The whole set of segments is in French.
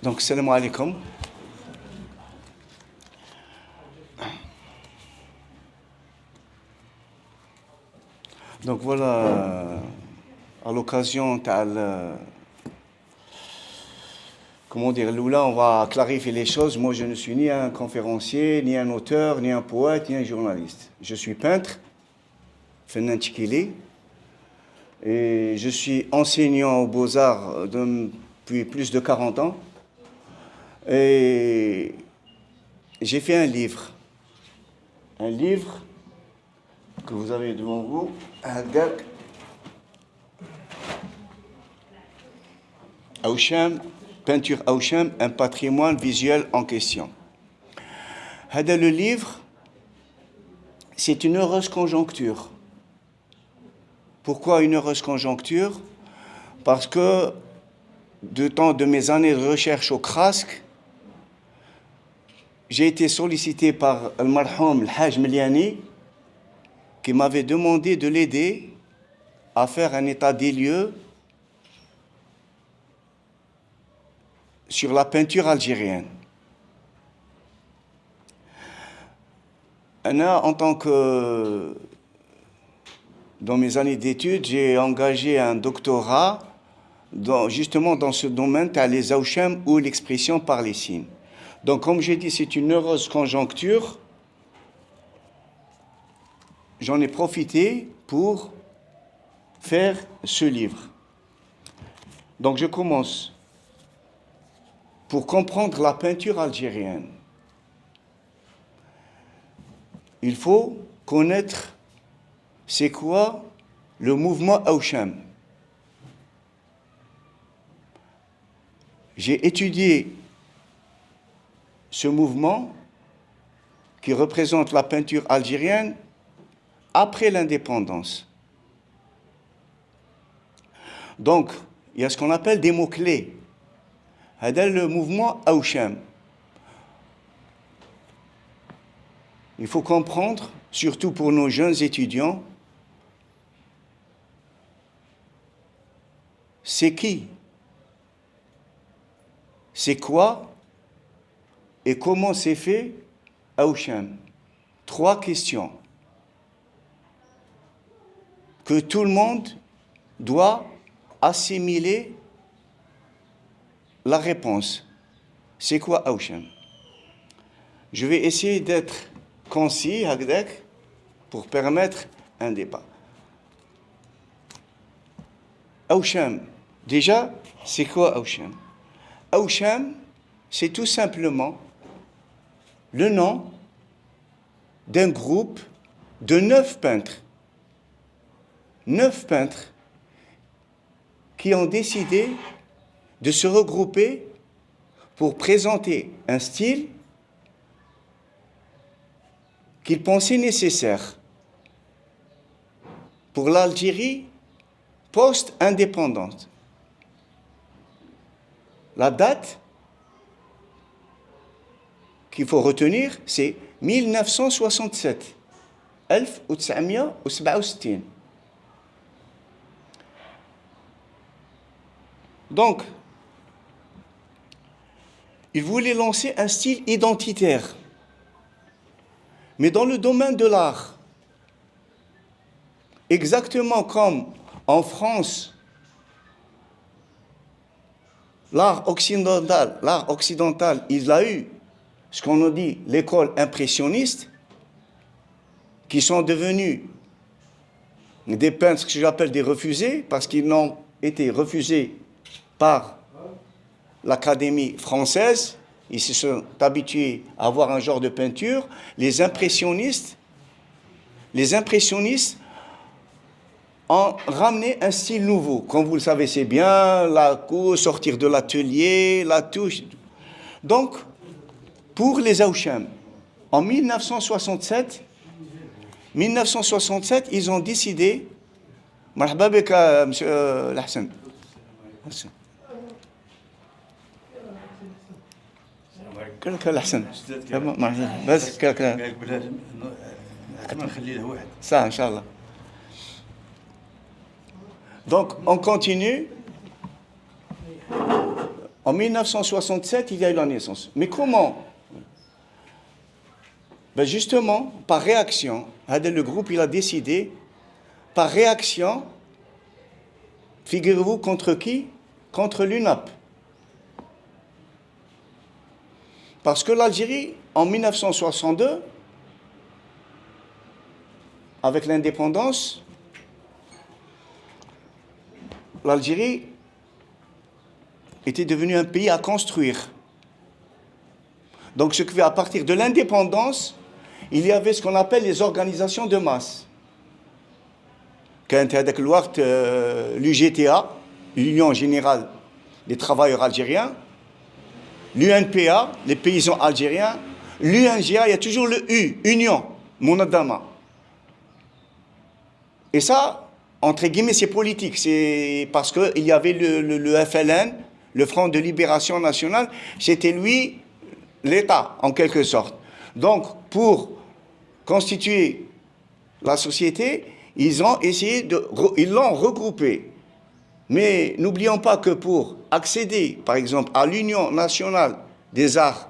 Donc, salam alaikum. Donc voilà, à l'occasion, comment dire, là, on va clarifier les choses. Moi, je ne suis ni un conférencier, ni un auteur, ni un poète, ni un journaliste. Je suis peintre, Fennan Tchikili, et je suis enseignant aux Beaux-Arts depuis plus de 40 ans. Et j'ai fait un livre que vous avez devant vous, un gag, Aucham, peinture Aucham, un patrimoine visuel en question. Hada le livre, c'est une heureuse conjoncture. Pourquoi une heureuse conjoncture? Parce que du temps de mes années de recherche au CRASC, j'ai été sollicité par le marhoum, le Haj Miliani, qui m'avait demandé de l'aider à faire un état des lieux sur la peinture algérienne. En tant que, dans mes années d'études, j'ai engagé un doctorat justement dans ce domaine, les Aucham ou l'expression par les signes. Donc, comme j'ai dit, c'est une heureuse conjoncture. J'en ai profité pour faire ce livre. Donc, je commence. Pour comprendre la peinture algérienne, il faut connaître c'est quoi le mouvement Aucham. J'ai étudié ce mouvement qui représente la peinture algérienne après l'indépendance. Donc, il y a ce qu'on appelle des mots-clés. C'est le mouvement Aucham. Il faut comprendre, surtout pour nos jeunes étudiants, c'est qui, c'est quoi et comment c'est fait Aucham. 3 questions que tout le monde doit assimiler la réponse. C'est quoi Aucham? Je vais essayer d'être concis, pour permettre un débat. Aucham, déjà, c'est quoi Aucham? Aucham, c'est tout simplement le nom d'un groupe de 9 peintres. 9 peintres qui ont décidé de se regrouper pour présenter un style qu'ils pensaient nécessaire pour l'Algérie post-indépendante. La date qu'il faut retenir, c'est 1967. 1967. Donc, il voulait lancer un style identitaire. Mais dans le domaine de l'art, exactement comme en France, l'art occidental, il a eu ce qu'on a dit l'école impressionniste, qui sont devenus des peintres que j'appelle des refusés, parce qu'ils ont été refusés par l'Académie française. Ils se sont habitués à avoir un genre de peinture. Les impressionnistes ont ramené un style nouveau. Comme vous le savez, c'est bien, la cour, sortir de l'atelier, la touche. Donc, pour les Aucham, en 1967, ils ont décidé. Marhaba bek, monsieur Lahsan. كلك الأحسن بس كلك ça Inch'Allah. Donc on continue. En 1967, il y a eu la naissance. Mais comment? Ben justement, par réaction, le groupe il a décidé, par réaction, figurez-vous contre qui? Contre l'UNAP. Parce que l'Algérie, en 1962, avec l'indépendance, l'Algérie était devenue un pays à construire. Donc, ce qui fait à partir de l'indépendance, il y avait ce qu'on appelle les organisations de masse. Quand l'UGTA, l'Union Générale des Travailleurs Algériens, l'UNPA, les paysans algériens, l'UNGA, il y a toujours le U, Union, Monadama. Et ça, entre guillemets, c'est politique. C'est parce qu'il y avait le FLN, le Front de Libération Nationale, c'était lui, l'État, en quelque sorte. Donc, pour constituer la société, ils ont essayé ils l'ont regroupé. Mais n'oublions pas que pour accéder, par exemple, à l'Union nationale des arts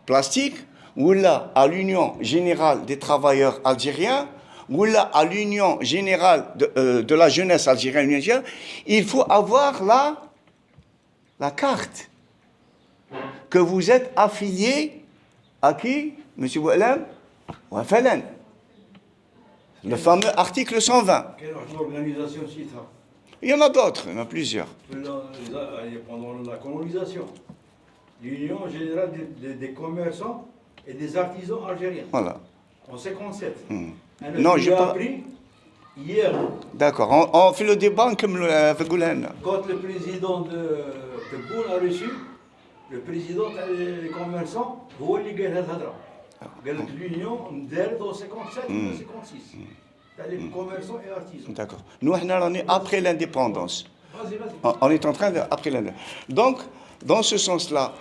plastiques, ou là, à l'Union générale des travailleurs algériens, ou là, à l'Union générale de la jeunesse algérienne, il faut avoir la carte que vous êtes affilié à qui, M. Boualem? Ou à FLN. Le fameux article 120. Quelle organisation c'est ça? Il y en a d'autres, il y en a plusieurs. Pendant la colonisation, l'Union générale des commerçants et des artisans algériens. Voilà. En 57. Non, je n'ai pas appris hier. D'accord, on fait le débat comme le Fegoulen. Quand le président de Boune a reçu, le président des commerçants, هو اللي قال هالهضره. قال لك l'Union دارت en 57 ou 56. Les commerçants et artisans. D'accord. Nous, on est après l'indépendance. Vas-y. On est en train de après l'indépendance. Donc, dans ce sens-là,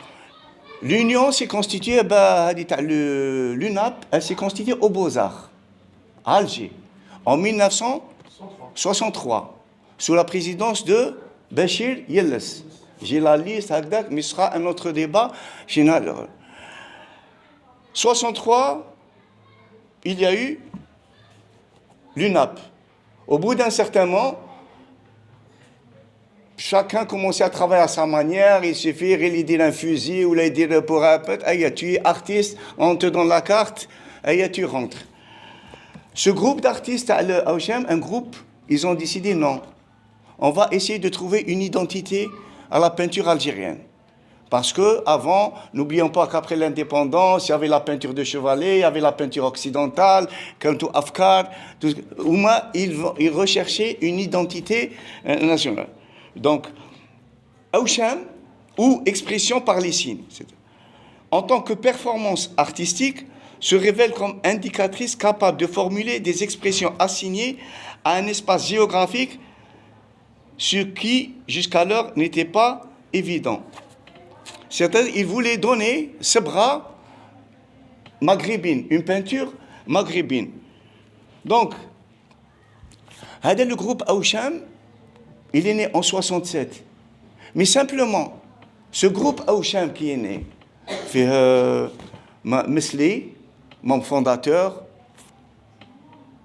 l'Union s'est constituée, l'UNAP, elle s'est constituée aux Beaux-Arts, à Alger, en 1963, sous la présidence de Bachir Yelles. J'ai la liste, mais ce sera un autre débat. 63, il y a eu l'UNAP. Au bout d'un certain moment, chacun commençait à travailler à sa manière. Il suffit de dire un fusil ou de dire pour un peu, tu es artiste, on te donne la carte, tu rentres. Ce groupe d'artistes à l'Aouchem, un groupe, ils ont décidé non. On va essayer de trouver une identité à la peinture algérienne. Parce que avant, n'oublions pas qu'après l'indépendance, il y avait la peinture de Chevalet, il y avait la peinture occidentale, quant au Afkar, ils recherchaient une identité nationale. Donc, Aoucham, ou expression par les signes, en tant que performance artistique, se révèle comme indicatrice capable de formuler des expressions assignées à un espace géographique, ce qui, jusqu'alors, n'était pas évident. C'est-à-dire qu'il voulait donner ce bras maghrébine, une peinture maghrébine. Donc, le groupe Aoucham, il est né en 67. Mais simplement, ce groupe Aoucham qui est né, fait Mesli, mon fondateur,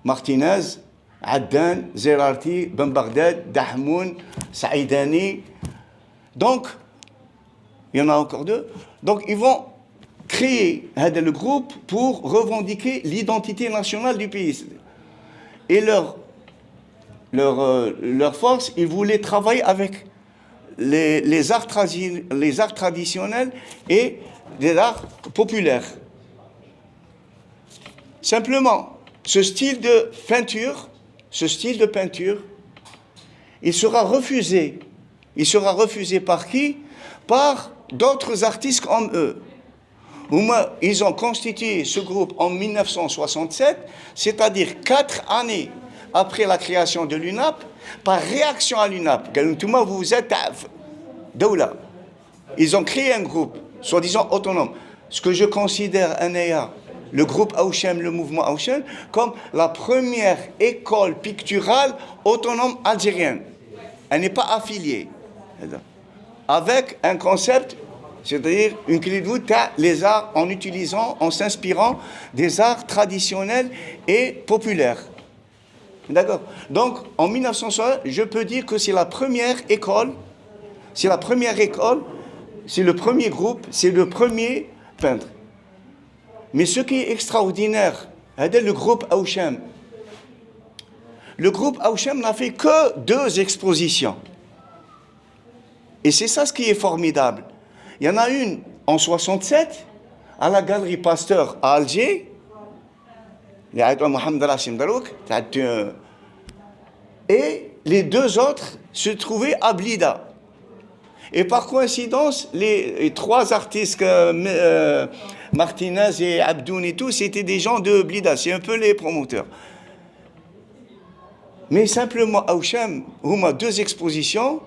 Martinez, Addan, Zerarti, Ben Bagdad, Dahmoun, Saïdani. Donc, il y en a encore deux. Donc, ils vont créer le groupe pour revendiquer l'identité nationale du pays. Et leur force, ils voulaient travailler avec les arts traditionnels et les arts populaires. Simplement, ce style de peinture, il sera refusé. Il sera refusé par qui? Par d'autres artistes comme eux. Ils ont constitué ce groupe en 1967, c'est-à-dire 4 années après la création de l'UNAP, par réaction à l'UNAP. Vous êtes Daoula. Ils ont créé un groupe, soi-disant autonome. Ce que je considère, le groupe Aouchem, le mouvement Aouchem, comme la première école picturale autonome algérienne. Elle n'est pas affiliée. avec un concept, c'est-à-dire une clé de voûte, les arts en utilisant, en s'inspirant des arts traditionnels et populaires. D'accord. Donc, en 1960, je peux dire que c'est la première école, c'est le premier groupe, c'est le premier peintre. Mais ce qui est extraordinaire, c'est le groupe Auchem. Le groupe Auchem n'a fait que 2 expositions. Et c'est ça ce qui est formidable. Il y en a une en 67, à la Galerie Pasteur à Alger. Et les 2 autres se trouvaient à Blida. Et par coïncidence, les 3 artistes, Martinez et Abdoun et tout, c'était des gens de Blida. C'est un peu les promoteurs. Mais simplement, Auchem, on a 2 expositions.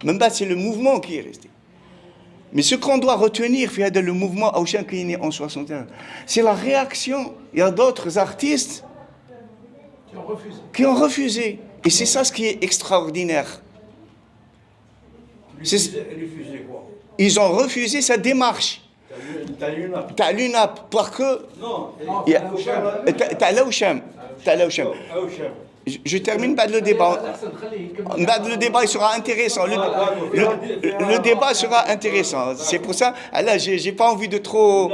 Même pas, c'est le mouvement qui est resté. Mais ce qu'on doit retenir, le mouvement Auchem qui est né en 61, c'est la réaction. Il y a d'autres artistes qui ont refusé. Et c'est ça ce qui est extraordinaire. Refusé quoi? Ils ont refusé sa démarche. T'as l'UNAP, parce que... Non, t'as l'Auchem. Je termine par le débat. Le débat il sera intéressant. Le débat sera intéressant. C'est pour ça, là, j'ai pas envie de trop...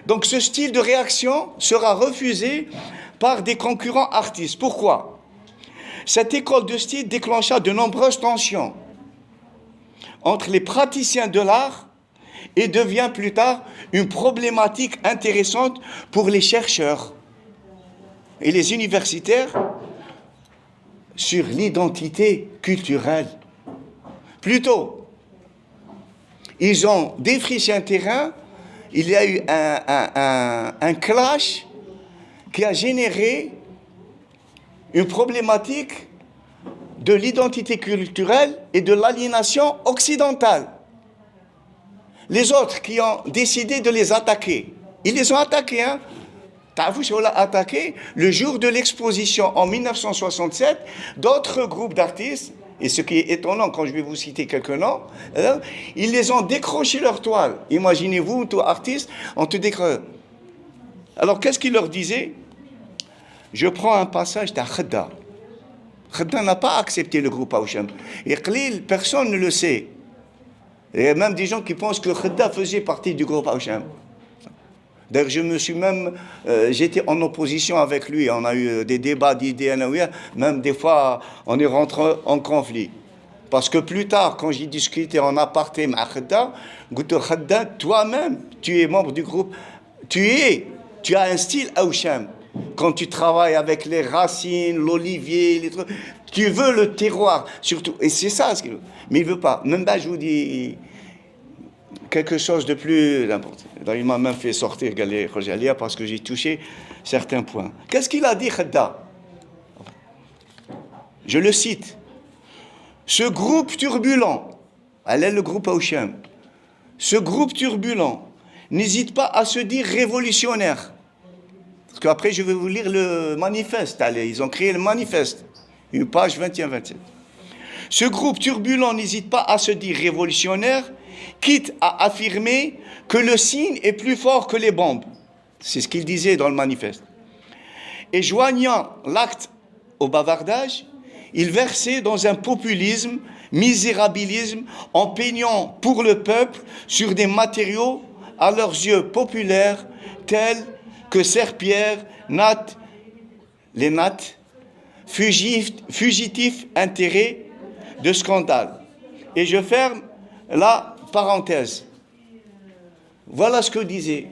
Donc, ce style de réaction sera refusé par des concurrents artistes. Pourquoi? Cette école de style déclencha de nombreuses tensions entre les praticiens de l'art et devient plus tard une problématique intéressante pour les chercheurs et les universitaires sur l'identité culturelle. Plutôt, ils ont défriché un terrain, il y a eu un clash qui a généré une problématique de l'identité culturelle et de l'aliénation occidentale. Les autres qui ont décidé de les attaquer, ils les ont attaqués, hein. On l'a attaqué le jour de l'exposition en 1967, d'autres groupes d'artistes, et ce qui est étonnant quand je vais vous citer quelques noms, ils les ont décroché leur toile. Imaginez-vous, toi artiste, on te décroche. Alors qu'est-ce qu'ils leur disaient? Je prends un passage de Khadda. Khadda n'a pas accepté le groupe Auchem. Et Khalil, personne ne le sait. Il y a même des gens qui pensent que Khadda faisait partie du groupe Auchem. D'ailleurs, j'étais en opposition avec lui. On a eu des débats d'idées, même des fois, on est rentré en conflit. Parce que plus tard, quand j'ai discuté en aparté avec Khadda, toi-même, tu es membre du groupe, tu as un style Auchem. Quand tu travailles avec les racines, l'olivier, les trucs, tu veux le terroir, surtout. Et c'est ça ce qu'il veut. Mais il ne veut pas. Même là, je vous dis quelque chose de plus important. Il m'a même fait sortir Galé Khojalia parce que j'ai touché certains points. Qu'est-ce qu'il a dit, Khadda? Je le cite. Ce groupe turbulent, elle est le groupe Auchem, ce groupe turbulent n'hésite pas à se dire révolutionnaire. Parce qu'après, je vais vous lire le manifeste. Allez, ils ont créé le manifeste. Une page 21-27. Ce groupe turbulent n'hésite pas à se dire révolutionnaire, quitte à affirmer que le signe est plus fort que les bombes. C'est ce qu'il disait dans le manifeste. Et joignant l'acte au bavardage, il versait dans un populisme, misérabilisme, en peignant pour le peuple sur des matériaux à leurs yeux populaires, tels que serpillère, natte, les nattes, fugitifs intérêts de scandale. Et je ferme la parenthèse. Voilà ce que disait.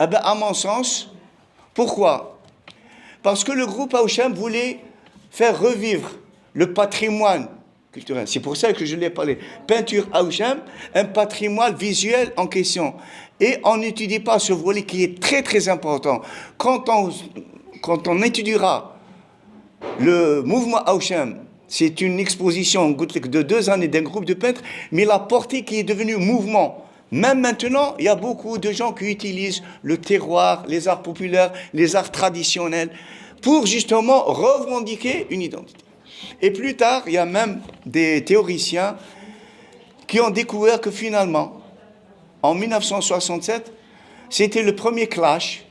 Eh bien, à mon sens, pourquoi? Parce que le groupe Auchem voulait faire revivre le patrimoine culturel. C'est pour ça que je l'ai parlé. Peinture Auchem, un patrimoine visuel en question. Et on n'étudie pas ce volet qui est très très important. Quand on étudiera le mouvement Auchem, c'est une exposition de 2 années d'un groupe de peintres, mais la portée qui est devenue mouvement. Même maintenant, il y a beaucoup de gens qui utilisent le terroir, les arts populaires, les arts traditionnels, pour justement revendiquer une identité. Et plus tard, il y a même des théoriciens qui ont découvert que finalement, en 1967, c'était le premier clash.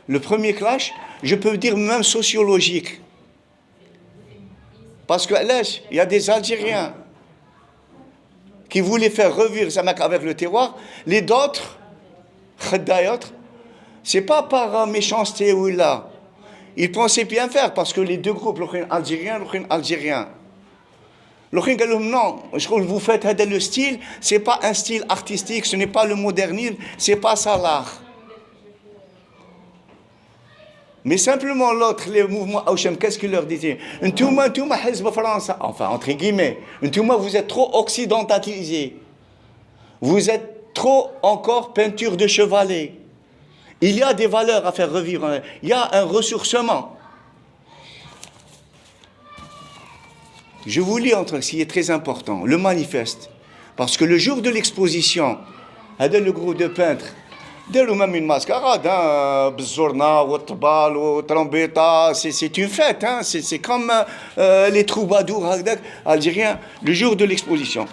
Le premier clash, je peux dire même sociologique. Parce que là, il y a des Algériens qui voulaient faire revivre Zamak avec le terroir. Les d'autres, c'est pas par méchanceté ou là. Ils pensaient bien faire parce que les deux groupes, l'Ukraine algérien, l'Ukraine algérien. L'Ukraine dit non, je trouve que vous faites le style, c'est pas un style artistique, ce n'est pas le modernisme, c'est pas ça l'art. Mais simplement l'autre, les mouvements Auchem, qu'est-ce qu'il leur disait? Enfin, entre guillemets, vous êtes trop occidentalisés. Vous êtes trop encore peinture de chevalet. Il y a des valeurs à faire revivre. Il y a un ressourcement. Je vous lis entre ce qui est très important, le manifeste. Parce que le jour de l'exposition, le groupe de peintres, داروا même une mascarade, بالزورنا والطبال والترومبيطة, c'est une fête, hein, c'est comme les troubadours algériens, le jour de l'exposition.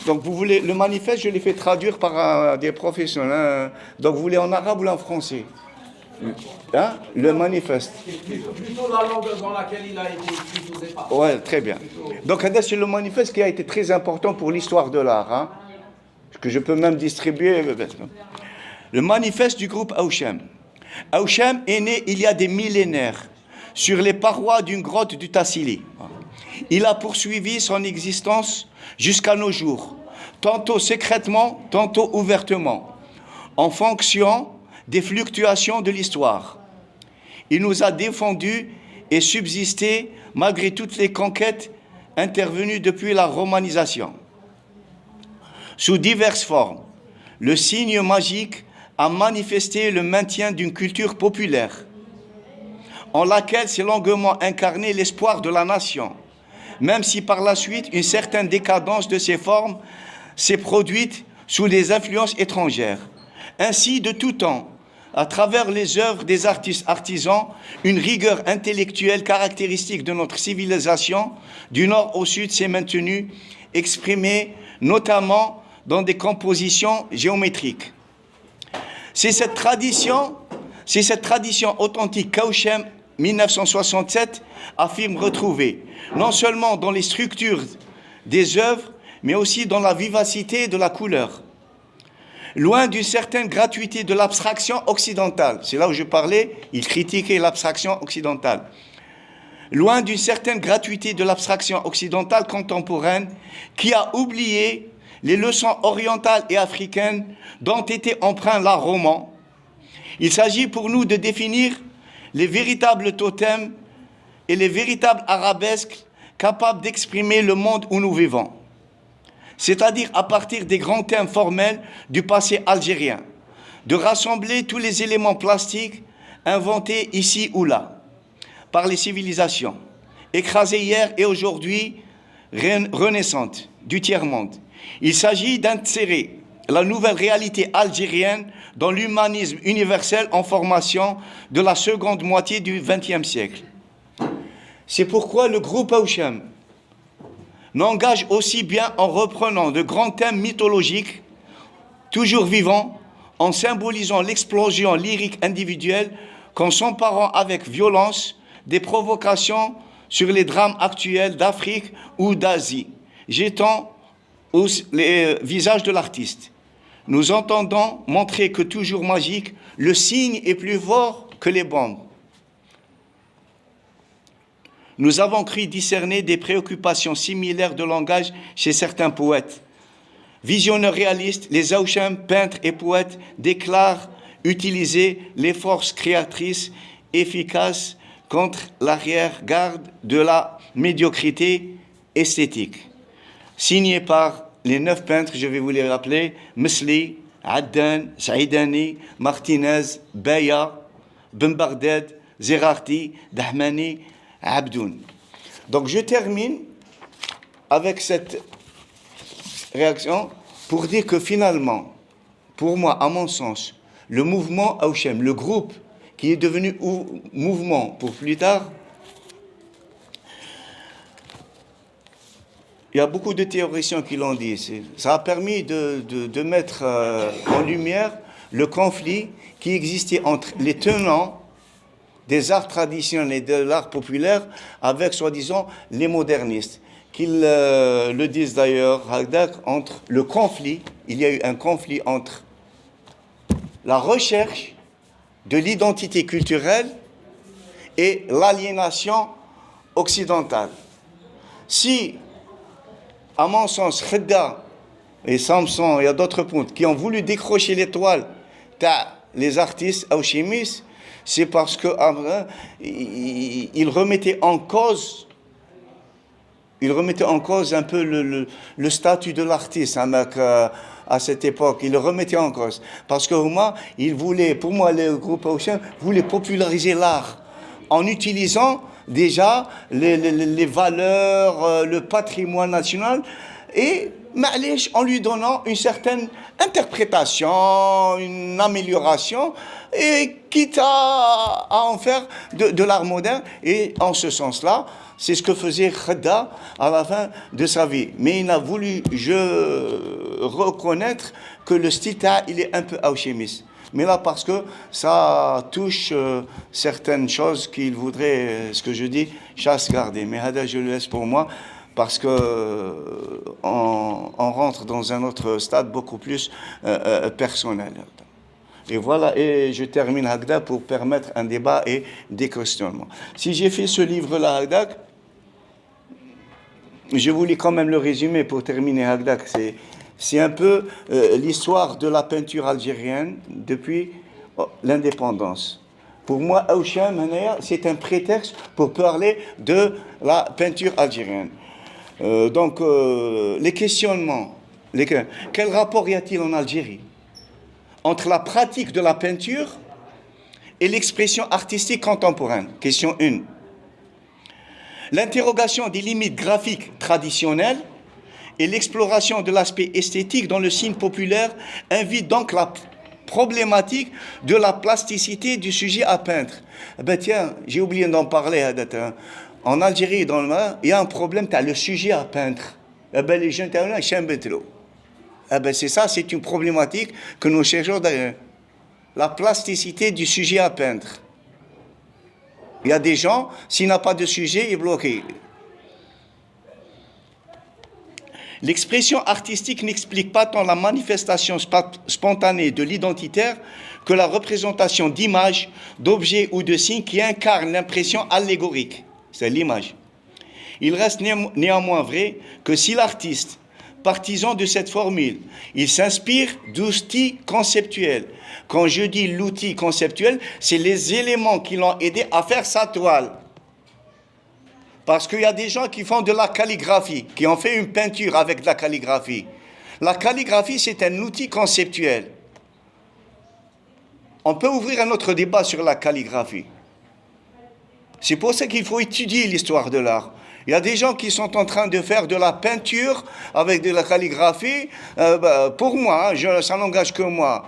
Donc vous voulez, le manifeste, je l'ai fait traduire par des professionnels, hein. Donc vous voulez en arabe ou en français? Hein? Le manifeste. Plutôt la langue dans laquelle il a été écrit au départ. Ouais, très bien. Donc c'est le manifeste qui a été très important pour l'histoire de l'art, hein, que je peux même distribuer. Le manifeste du groupe Auchem. Auchem est né il y a des millénaires sur les parois d'une grotte du Tassili. Il a poursuivi son existence jusqu'à nos jours, tantôt secrètement, tantôt ouvertement, en fonction des fluctuations de l'histoire. Il nous a défendus et subsisté malgré toutes les conquêtes intervenues depuis la romanisation. Sous diverses formes, le signe magique a manifesté le maintien d'une culture populaire, en laquelle s'est longuement incarné l'espoir de la nation, même si par la suite une certaine décadence de ces formes s'est produite sous des influences étrangères. Ainsi, de tout temps, à travers les œuvres des artistes artisans, une rigueur intellectuelle caractéristique de notre civilisation, du nord au sud, s'est maintenue, exprimée notamment dans des compositions géométriques. C'est cette tradition authentique qu'Auchem 1967 affirme retrouver, non seulement dans les structures des œuvres, mais aussi dans la vivacité de la couleur. Loin d'une certaine gratuité de l'abstraction occidentale, c'est là où je parlais, il critiquait l'abstraction occidentale. Loin d'une certaine gratuité de l'abstraction occidentale contemporaine qui a oublié les leçons orientales et africaines dont était empreint l'art roman, il s'agit pour nous de définir les véritables totems et les véritables arabesques capables d'exprimer le monde où nous vivons, c'est-à-dire à partir des grands thèmes formels du passé algérien, de rassembler tous les éléments plastiques inventés ici ou là par les civilisations, écrasées hier et aujourd'hui renaissantes du tiers-monde. Il s'agit d'insérer la nouvelle réalité algérienne dans l'humanisme universel en formation de la seconde moitié du XXe siècle. C'est pourquoi le groupe Auchem n'engage aussi bien en reprenant de grands thèmes mythologiques, toujours vivants, en symbolisant l'explosion lyrique individuelle, qu'en s'emparant avec violence des provocations sur les drames actuels d'Afrique ou d'Asie, jetant les visages de l'artiste. Nous entendons montrer que toujours magique, le signe est plus fort que les bombes. Nous avons cru discerner des préoccupations similaires de langage chez certains poètes. Visionnaires réalistes, les Auchem, peintres et poètes, déclarent utiliser les forces créatrices efficaces contre l'arrière-garde de la médiocrité esthétique. Signé par les 9 peintres, je vais vous les rappeler, Mesli, Addan, Saïdani, Martinez, Beya, Ben Barded, Zerarti, Dahmani, Abdoun. Donc je termine avec cette réaction pour dire que finalement, pour moi, à mon sens, le mouvement Auchem, le groupe qui est devenu mouvement pour plus tard, Il y a beaucoup de théoriciens qui l'ont dit. Ça a permis de mettre en lumière le conflit qui existait entre les tenants des arts traditionnels et de l'art populaire avec, soi-disant, les modernistes. Qu'ils le disent d'ailleurs, Hagdak, entre le conflit, il y a eu un conflit entre la recherche de l'identité culturelle et l'aliénation occidentale. Si, à mon sens, Khedda et Samson, il y a d'autres points qui ont voulu décrocher l'étoile les artistes alchimistes, c'est parce qu'ils remettaient en cause un peu le statut de l'artiste, hein, mec, à cette époque. Ils le remettaient en cause. Parce que moi, pour moi, le groupe Ocean voulait populariser l'art en utilisant déjà les valeurs, le patrimoine national, et en lui donnant une certaine interprétation, une amélioration, et quitte à en faire de l'art moderne. Et en ce sens-là, c'est ce que faisait Khedda à la fin de sa vie. Mais il a voulu reconnaître que le style, il est un peu alchimiste. Mais là, parce que ça touche certaines choses qu'il voudrait, ce que je dis, chasse garder. Mais Hada, je le laisse pour moi, parce que on rentre dans un autre stade beaucoup plus personnel. Et voilà, et je termine Hagdak pour permettre un débat et des questionnements. Si j'ai fait ce livre-là, Hagdak, je voulais quand même le résumer pour terminer Hagdak. C'est un peu l'histoire de la peinture algérienne depuis l'indépendance. Pour moi, Aucham, c'est un prétexte pour parler de la peinture algérienne. Donc, les questionnements. Quel rapport y a-t-il en Algérie entre la pratique de la peinture et l'expression artistique contemporaine? Question 1. L'interrogation des limites graphiques traditionnelles et l'exploration de l'aspect esthétique dans le signe populaire invite donc la problématique de la plasticité du sujet à peindre. Ben tiens, j'ai oublié d'en parler. En Algérie, il y a un problème, tu as le sujet à peindre. Ben les jeunes, c'est ça, c'est une problématique que nous cherchons derrière. La plasticité du sujet à peindre. Il y a des gens, s'il n'a pas de sujet, il est bloqué. L'expression artistique n'explique pas tant la manifestation spontanée de l'identitaire que la représentation d'images, d'objets ou de signes qui incarnent l'impression allégorique. C'est l'image. Il reste néanmoins vrai que si l'artiste, partisan de cette formule, il s'inspire d'outils conceptuels. Quand je dis l'outil conceptuel, c'est les éléments qui l'ont aidé à faire sa toile. Parce qu'il y a des gens qui font de la calligraphie, qui ont fait une peinture avec de la calligraphie. La calligraphie, c'est un outil conceptuel. On peut ouvrir un autre débat sur la calligraphie. C'est pour ça qu'il faut étudier l'histoire de l'art. Il y a des gens qui sont en train de faire de la peinture avec de la calligraphie. Pour moi, ça n'engage que moi.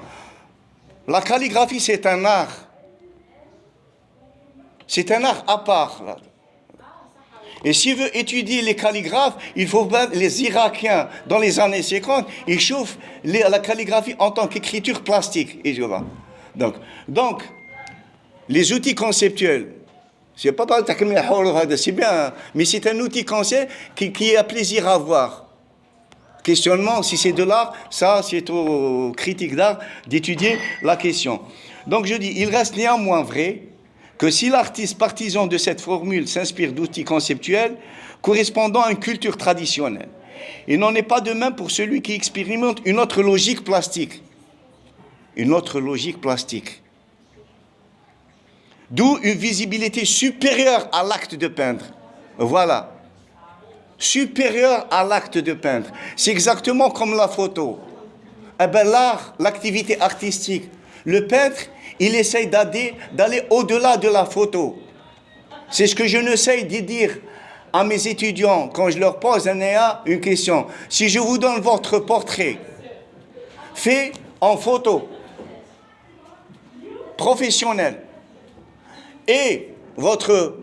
La calligraphie, c'est un art. C'est un art à part. Là. Et s'il veut étudier les calligraphes, il faut voir les Irakiens, dans les années 50, ils chauffent la calligraphie en tant qu'écriture plastique. Et je vois. Donc, les outils conceptuels, c'est pas c'est bien, mais c'est un outil concept qui a plaisir à voir. Questionnement, si c'est de l'art, ça c'est aux critiques d'art d'étudier la question. Donc je dis, il reste néanmoins vrai que si l'artiste partisan de cette formule s'inspire d'outils conceptuels correspondant à une culture traditionnelle, il n'en est pas de même pour celui qui expérimente une autre logique plastique. Une autre logique plastique. D'où une visibilité supérieure à l'acte de peindre. Voilà. Supérieure à l'acte de peindre. C'est exactement comme la photo. Eh bien, l'art, l'activité artistique, le peintre, il essaye d'aller au-delà de la photo. C'est ce que je n'essaye de dire à mes étudiants quand je leur pose une question. Si je vous donne votre portrait fait en photo professionnel et votre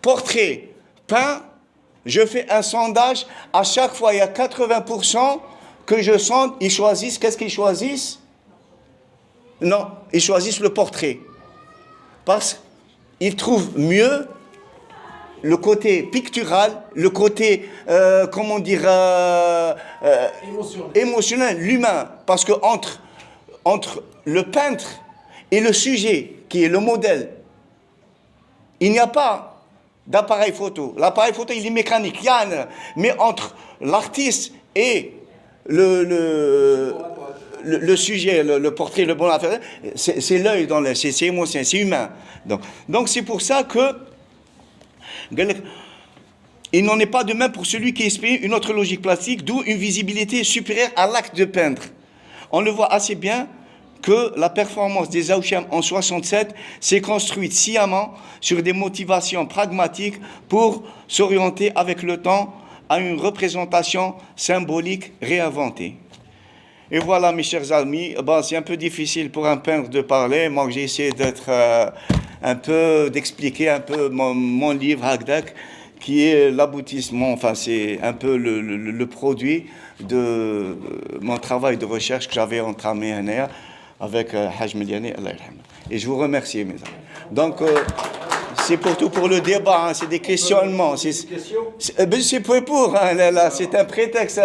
portrait peint, je fais un sondage, à chaque fois, il y a 80% que je sonde, ils choisissent, qu'est-ce qu'ils choisissent? Non, ils choisissent le portrait. Parce qu'ils trouvent mieux le côté pictural, le côté, comment dire, émotionnel, l'humain. Parce que entre le peintre et le sujet, qui est le modèle, il n'y a pas d'appareil photo. L'appareil photo, il est mécanique. Mais entre l'artiste et le sujet, le portrait, le bon affaire, c'est l'œil, c'est émotionnel, c'est humain. Donc c'est pour ça que il n'en est pas de même pour celui qui exprime une autre logique plastique, d'où une visibilité supérieure à l'acte de peindre. On le voit assez bien que la performance des Aouchem en 67 s'est construite sciemment sur des motivations pragmatiques pour s'orienter avec le temps à une représentation symbolique réinventée. Et voilà, mes chers amis, c'est un peu difficile pour un peintre de parler. Moi, j'ai essayé d'expliquer un peu mon livre, Hagdak, qui est l'aboutissement, enfin, c'est un peu le produit de mon travail de recherche que j'avais entamé avec Haj Miliani, Allah yarhamah. Et je vous remercie, mes amis. Donc, c'est pour tout pour le débat, hein, c'est des questionnements. C'est pour, hein, là, c'est un prétexte.